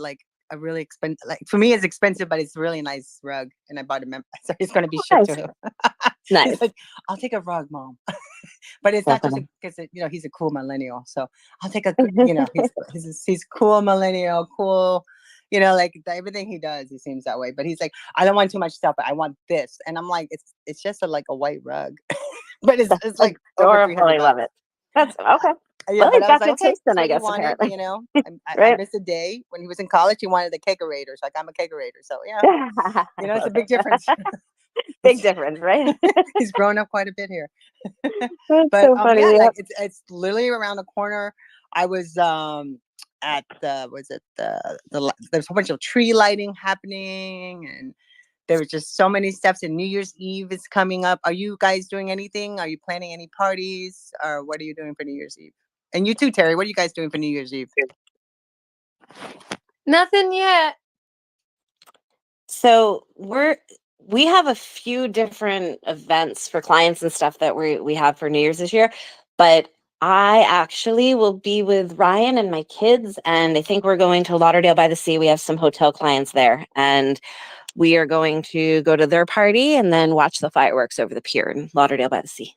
a really expensive, for me it's expensive, but it's a really nice rug, and I bought him. So it's going to be shipped to him. Nice. He's like, I'll take a rug, Mom. But it's not just because he's a cool millennial. So I'll take a he's cool millennial, cool. Everything he does, he seems that way. But he's like, I don't want too much stuff, but I want this, and I'm like, it's just a white rug, but it's like adorable. I love it. That's okay. Yeah, Well, but he's I was got like, good okay, taste that's then, I what he guess, wanted. apparently. I Right? missed a day when he was in college. He wanted a kegerator, so like I'm a kegerator. So yeah, I it's a love big difference. it. Big difference, right? He's grown up quite a bit here. That's But so funny. yeah, like Yep. it's literally around the corner. I was at the was it there's a whole bunch of tree lighting happening, and there was just so many steps, and New Year's Eve is coming up. Are you guys doing anything? Are you planning any parties, or what are you doing for New Year's Eve? And you too, Terry, what are you guys doing for New Year's Eve? Nothing yet. So we have a few different events for clients and stuff that we have for New Year's this year, but I actually will be with Ryan and my kids, and I think we're going to Lauderdale by the Sea. We have some hotel clients there, and we are going to go to their party and then watch the fireworks over the pier in Lauderdale by the Sea.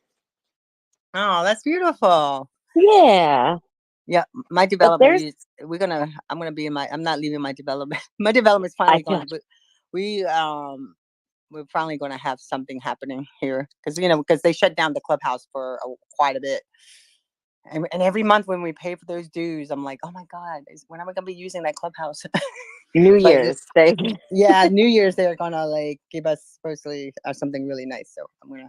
Oh, that's beautiful. Yeah, Yeah, my but development. there's I'm gonna be in my. I'm not leaving my development. My development's I finally feel gone. But we we're finally gonna have something happening here because because they shut down the clubhouse for quite a bit. And every month when we pay for those dues, I'm like, oh my god, when am I gonna be using that clubhouse? New But Year's. They yeah, New Year's they're gonna like give us supposedly something really nice. So I'm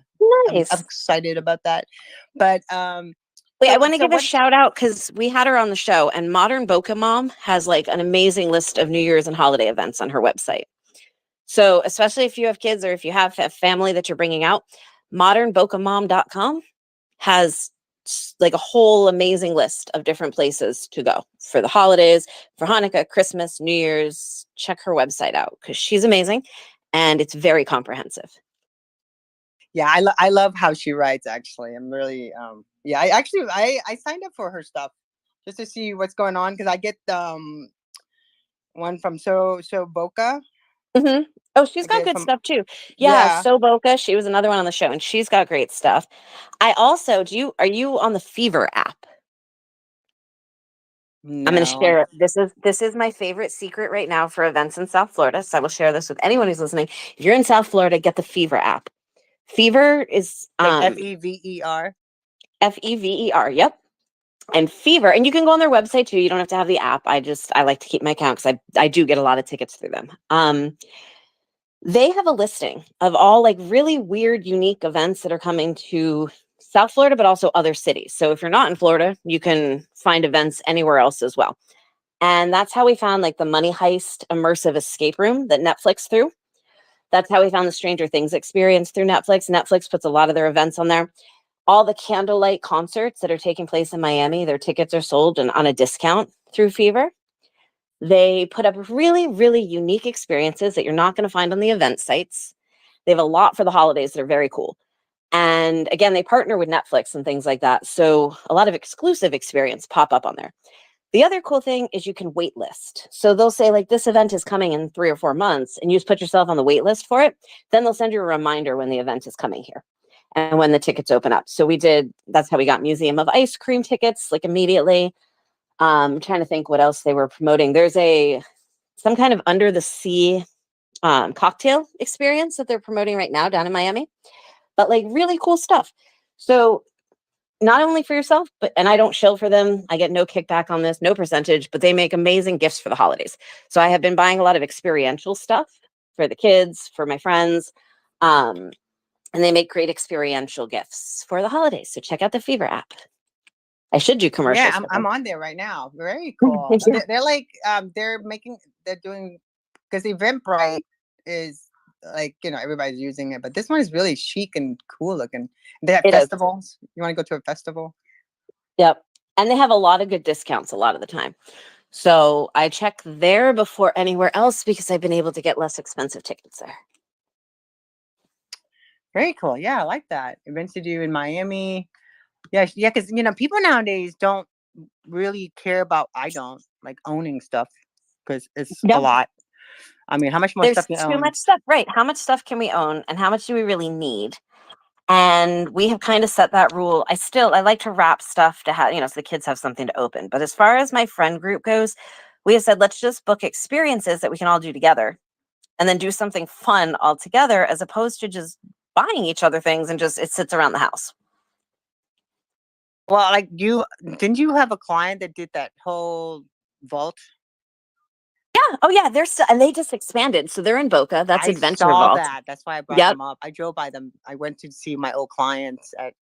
nice. excited about that. But Wait, I so want to so give a what? shout out because we had her on the show, and Modern Boca Mom has like an amazing list of New Year's and holiday events on her website. So, especially if you have kids or if you have a family that you're bringing out, modernbocamom.com has like a whole amazing list of different places to go for the holidays, for Hanukkah, Christmas, New Year's. Check her website out because she's amazing and it's very comprehensive. Yeah, I love how she writes. Actually, I'm really yeah. I signed up for her stuff just to see what's going on because I get one from So Boca. Hmm. Oh, she's I got get good from stuff too. Yeah, yeah. So Boca, she was another one on the show, and she's got great stuff. I also are you on the Fever app? I'm going to No, share it. This is my favorite secret right now for events in South Florida. So I will share this with anyone who's listening. If you're in South Florida, get the Fever app. Fever is like Fever. Fever. Yep. And Fever, and you can go on their website too. You don't have to have the app. I like to keep my account because I do get a lot of tickets through them. They have a listing of all like really weird, unique events that are coming to South Florida, but also other cities. So if you're not in Florida, you can find events anywhere else as well. And that's how we found like the Money Heist immersive escape room that Netflix threw. That's how we found the Stranger Things experience through Netflix. Netflix puts a lot of their events on there. All the candlelight concerts that are taking place in Miami, their tickets are sold and on a discount through Fever. They put up really, really unique experiences that you're not going to find on the event sites. They have a lot for the holidays that are very cool. And again, they partner with Netflix and things like that. So a lot of exclusive experience pop up on there. The other cool thing is you can wait list. So they'll say like this event is coming in 3 or 4 months and you just put yourself on the wait list for it. Then they'll send you a reminder when the event is coming here and when the tickets open up. So that's how we got Museum of Ice Cream tickets like immediately. Trying to think what else they were promoting. There's some kind of under the sea cocktail experience that they're promoting right now down in Miami, but like really cool stuff. So not only for yourself, and I don't shill for them. I get no kickback on this, no percentage, but they make amazing gifts for the holidays. So I have been buying a lot of experiential stuff for the kids, for my friends, and they make great experiential gifts for the holidays. So check out the Fever app. I should do Yeah, commercials for I'm them. on there right now. Very cool. Yeah, They're like they're doing because Eventbrite is like everybody's using it, but this one is really chic and cool looking. They have it is. festivals. You want to go to a festival? Yep. And they have a lot of good discounts a lot of the time. So I check there before anywhere else because I've been able to get less expensive tickets there. Very cool. Yeah, I like that. Events to do in Miami. Yeah, yeah, because people nowadays don't really care about. I don't like owning stuff because it's a No, lot. I mean, how much more stuff there's you too own? much stuff. Right. How much stuff can we own and how much do we really need? And we have kind of set that rule. I like to wrap stuff to have, so the kids have something to open. But as far as my friend group goes, we have said, let's just book experiences that we can all do together and then do something fun all together as opposed to just buying each other things and just it sits around the house. Well, like didn't you have a client that did that whole vault? Yeah. Oh, yeah. They're still, and they just expanded. So they're in Boca. That's I Adventure saw Vault. that. That's why I brought Yep. them up. I drove by them. I went to see my old clients at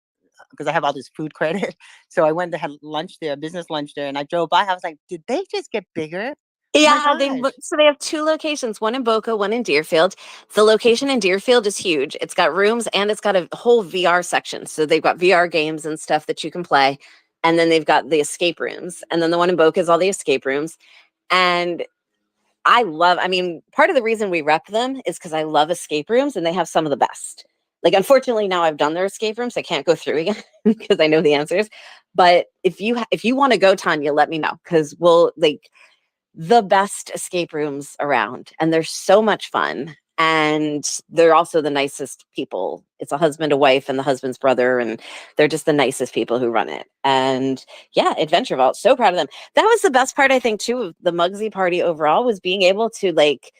because I have all this food credit. So I went to have lunch there, business lunch there, and I drove by. I was like, did they just get bigger? Oh my Yeah, gosh. so they have two locations, one in Boca, one in Deerfield. The location in Deerfield is huge. It's got rooms and it's got a whole VR section. So they've got VR games and stuff that you can play. And then they've got the escape rooms. And then the one in Boca is all the escape rooms. And I mean, part of the reason we rep them is because I love escape rooms and they have some of the best. Like, unfortunately, now I've done their escape rooms. I can't go through again because I know the answers. But if you want to go, Tanya, let me know because we'll like the best escape rooms around, and they're so much fun, and they're also the nicest people. It's a husband, a wife, and the husband's brother, and they're just the nicest people who run it. And yeah, Adventure Vault, so proud of them. That was the best part, I think, too, of the Mugsy party overall, was being able to like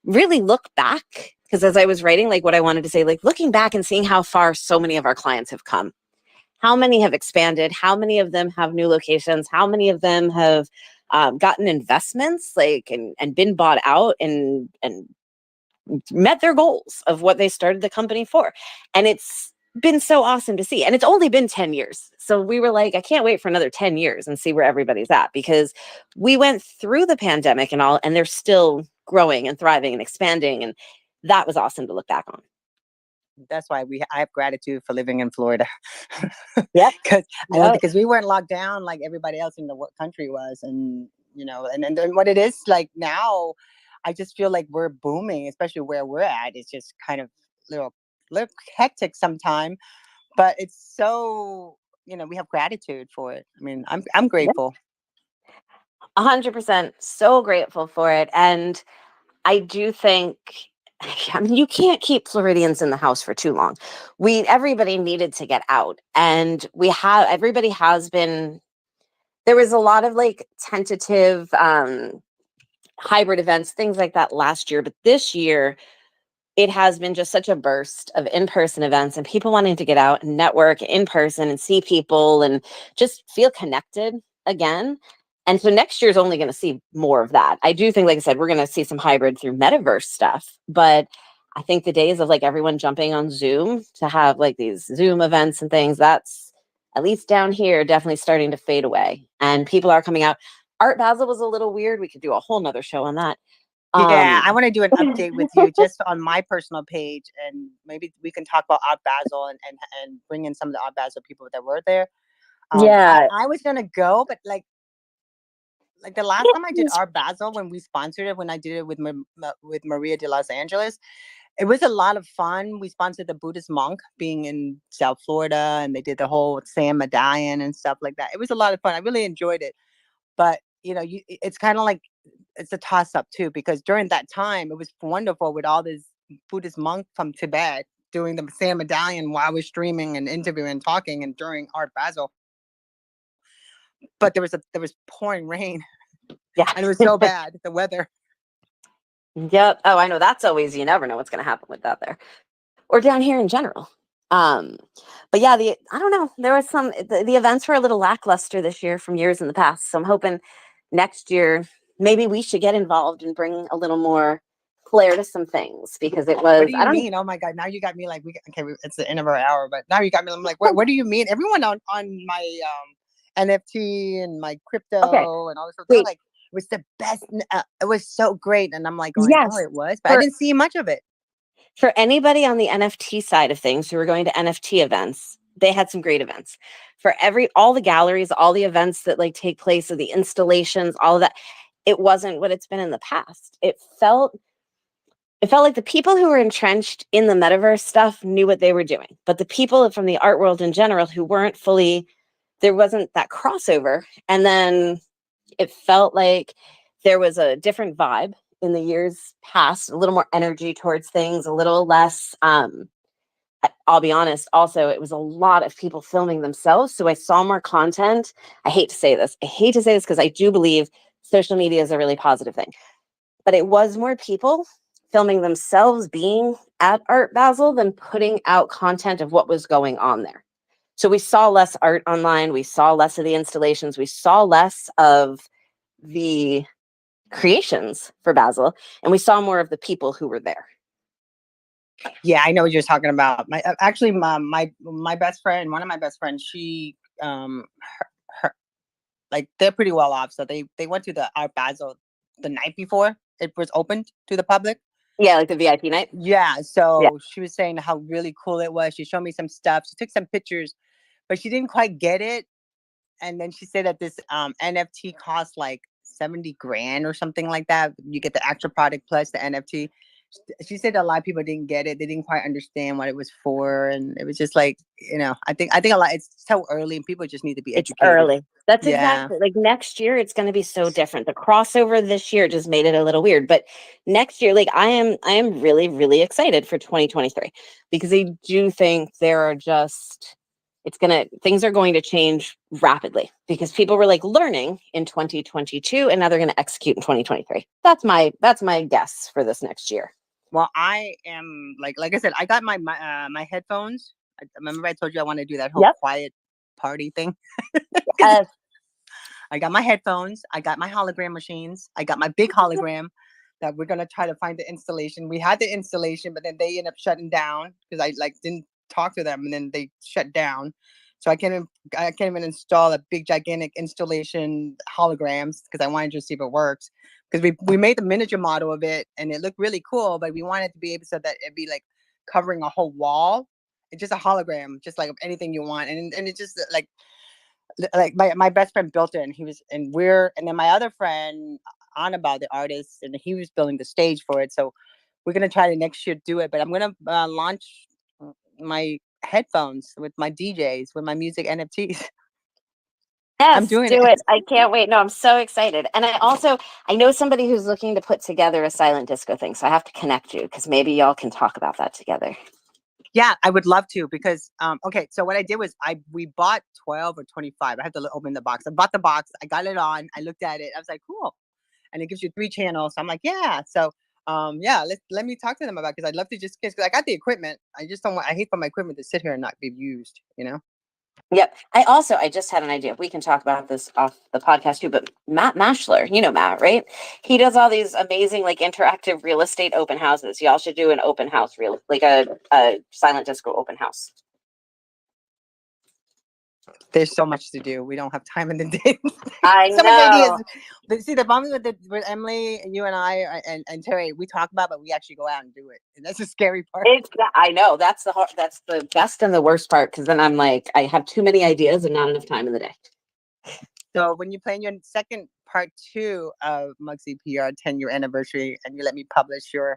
really look back, because as I was writing like what I wanted to say, like looking back and seeing how far so many of our clients have come, how many have expanded, how many of them have new locations, how many of them have gotten investments, like and been bought out and met their goals of what they started the company for. And it's been so awesome to see. And it's only been 10 years. So we were like, I can't wait for another 10 years and see where everybody's at, because we went through the pandemic and all, and they're still growing and thriving and expanding. And that was awesome to look back on. That's why I have gratitude for living in Florida. Yep. Because Yep. because we weren't locked down like everybody else in the country was, and and then what it is like now, I just feel like we're booming, especially where we're at. It's just kind of little hectic sometime, but it's so we have gratitude for it. I mean, I'm grateful. 100%, so grateful for it. And I do think, I mean, you can't keep Floridians in the house for too long. Everybody needed to get out, and everybody has been, there was a lot of like tentative hybrid events, things like that last year, but this year it has been just such a burst of in-person events and people wanting to get out and network in person and see people and just feel connected again. And so next year is only going to see more of that. I do think, like I said, we're going to see some hybrid through metaverse stuff, but I think the days of like everyone jumping on Zoom to have like these Zoom events and things, that's at least down here definitely starting to fade away. And people are coming out. Art Basel was a little weird. We could do a whole nother show on that. Yeah, I want to do an update with you just on my personal page, and maybe we can talk about Art Basel and bring in some of the Art Basel people that were there. Yeah. I was gonna go, but like the last time I did Art Basel, when we sponsored it, when I did it with Maria de Los Angeles, it was a lot of fun. We sponsored the Buddhist monk being in South Florida, and they did the whole Sam medallion and stuff like that. It was a lot of fun. I really enjoyed it. But it's kind of like it's a toss up too, because during that time it was wonderful with all this Buddhist monk from Tibet doing the Sam medallion while we're streaming and interviewing and talking and during Art Basel. But there was pouring rain. Yeah. And it was so bad, the weather. Yep. Oh, I know. That's always, you never know what's going to happen with that there or down here in general. But yeah, I don't know. There was the events were a little lackluster this year from years in the past. So I'm hoping next year, maybe we should get involved and bring a little more flair to some things, because it was, What do you mean? Oh my God. Now you got me like, it's the end of our hour, but now you got me. I'm like, what do you mean? Everyone on my NFT and my crypto okay. and all this stuff, they're like, it was the best. It was so great. And I'm like going, Yes. oh, it was, but I didn't see much of it. For anybody on the NFT side of things who are going to NFT events, they had some great events. For all the galleries, all the events that like take place, or the installations, all of that, it wasn't what it's been in the past. It felt like the people who were entrenched in the metaverse stuff knew what they were doing, but the people from the art world in general who weren't fully, there wasn't that crossover. And then it felt like there was a different vibe in the years past, a little more energy towards things, a little less. I'll be honest, also, it was a lot of people filming themselves. So I saw more content. I hate to say this because I do believe social media is a really positive thing, but it was more people filming themselves being at Art Basel than putting out content of what was going on there. So we saw less art online. We saw less of the installations. We saw less of the creations for Basel, and we saw more of the people who were there. Yeah, I know what you're talking about. My actually, my best friend, one of my best friends, she her, like they're pretty well off, so they went to the Art Basel the night before it was opened to the public. Yeah, like the VIP night. Yeah, Yeah. so she was saying how really cool it was. She showed me some stuff. She took some pictures, but she didn't quite get it. And then she said that this NFT costs like 70 grand or something like that. You get the actual product plus the NFT. She said a lot of people didn't get it. They didn't quite understand what it was for. And it was just like, I think a lot, it's so early and people just need to be It's educated. early. That's Yeah. exactly like next year. It's going to be so different. The crossover this year just made it a little weird, but next year, like I am really, really excited for 2023 because I do think things are going to change rapidly because people were like learning in 2022 and now they're going to execute in 2023. That's my guess for this next year. Well, I am like I said, I got my headphones. I remember I told you I want to do that whole quiet party thing. I got my headphones. I got my hologram machines. I got my big hologram that we're gonna try to find the installation. We had the installation, but then they ended up shutting down because I didn't talk to them, and then they shut down. So I can't even install a big gigantic installation holograms because I wanted to see if it works. Because we made the miniature model of it and it looked really cool, but we wanted to be able so that it'd be like covering a whole wall. It's just a hologram, just like anything you want, and it's just like my best friend built it, and and then my other friend on about the artist, and he was building the stage for it. So we're gonna try to next year do it, but I'm gonna launch my headphones with my DJs with my music NFTs. Yes, do it. I can't wait. No, I'm so excited. And I know somebody who's looking to put together a silent disco thing. So I have to connect you because maybe y'all can talk about that together. Yeah, I would love to because okay, so what I did was we bought 12 or 25. I had to open the box. I bought the box, I got it on, I looked at it, I was like, cool. And it gives you 3 channels. So I'm like, yeah. So yeah, let me talk to them about because I'd love to just because I got the equipment. I just don't want I hate for my equipment to sit here and not be used, Yep. I just had an idea. We can talk about this off the podcast too, but Matt Mashler, you know Matt, right? He does all these amazing like interactive real estate open houses. Y'all should do an open house like a silent disco open house. There's so much to do. We don't have time in the day. I So know. many ideas. But see, the problem with Emily and you and I and Terry, we talk about, but we actually go out and do it, and that's the scary part. I know that's the best and the worst part because then I'm like I have too many ideas and not enough time in the day. So when you plan your second part 2 of MugsyPR 10-year anniversary, and you let me publish your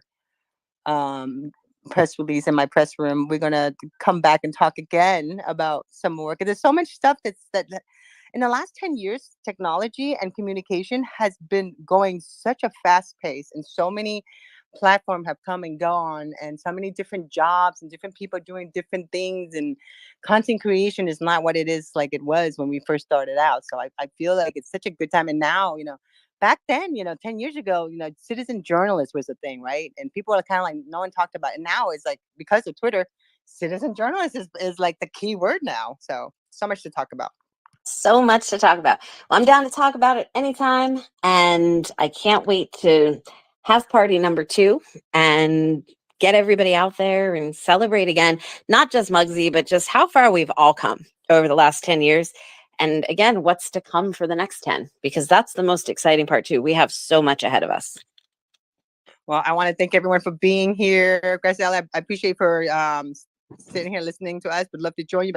press release in my press room, we're gonna come back and talk again about some more because there's so much stuff that in the last 10 years technology and communication has been going such a fast pace, and so many platforms have come and gone, and so many different jobs and different people doing different things, and content creation is not what it is like it was when we first started out. So I feel like it's such a good time. And now back then, 10 years ago, citizen journalist was a thing, right? And people are kind of like, no one talked about it. Now it's like, because of Twitter, citizen journalist is like the key word now. So much to talk about. So much to talk about. Well, I'm down to talk about it anytime. And I can't wait to have party number 2 and get everybody out there and celebrate again, not just Mugsy, but just how far we've all come over the last 10 years. And again, what's to come for the next 10, because that's the most exciting part too. We have so much ahead of us. Well, I want to thank everyone for being here. Graciela, I appreciate for sitting here listening to us. Would love to join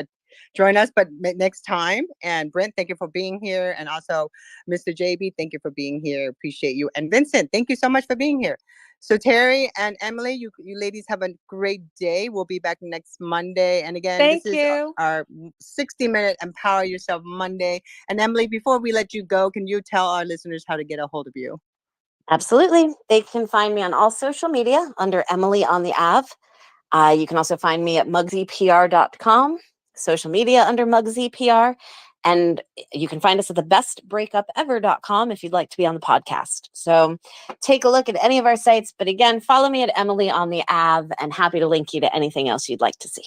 us, but next time. And Brent, thank you for being here. And also Mr. JB, thank you for being here. Appreciate you. And Vincent, thank you so much for being here. So Terry and Emily, you ladies have a great day. We'll be back next Monday. And again, this is our 60-minute Empower Yourself Monday. And Emily, before we let you go, can you tell our listeners how to get a hold of you? Absolutely. They can find me on all social media under Emily on the Ave. You can also find me at MugsyPR.com, social media under MugsyPR. And you can find us at thebestbreakupever.com if you'd like to be on the podcast. So take a look at any of our sites. But again, follow me at Emily on the Ave, and happy to link you to anything else you'd like to see.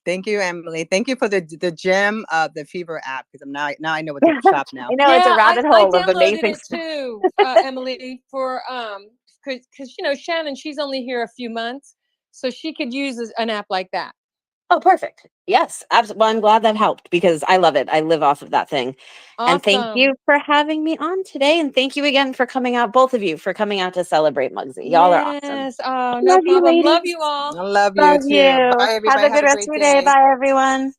Thank you, Emily. Thank you for the gem of the Fever app, because I'm now I know what to I shop now. know it's a rabbit I hole of downloaded amazing it stuff. too, Emily, for because you know Shannon, she's only here a few months, so she could use an app like that. Oh, perfect. Yes, absolutely. Well, I'm glad that helped because I love it. I live off of that thing. And thank Awesome. you for having me on today. And thank you again for coming out, both of you, for coming out to celebrate Mugsy. Y'all are awesome. Yes. Oh, no Love you, problem. Love ladies. you all. I love you Love too. you. Bye, Have everybody. a good rest of your day. Bye, everyone.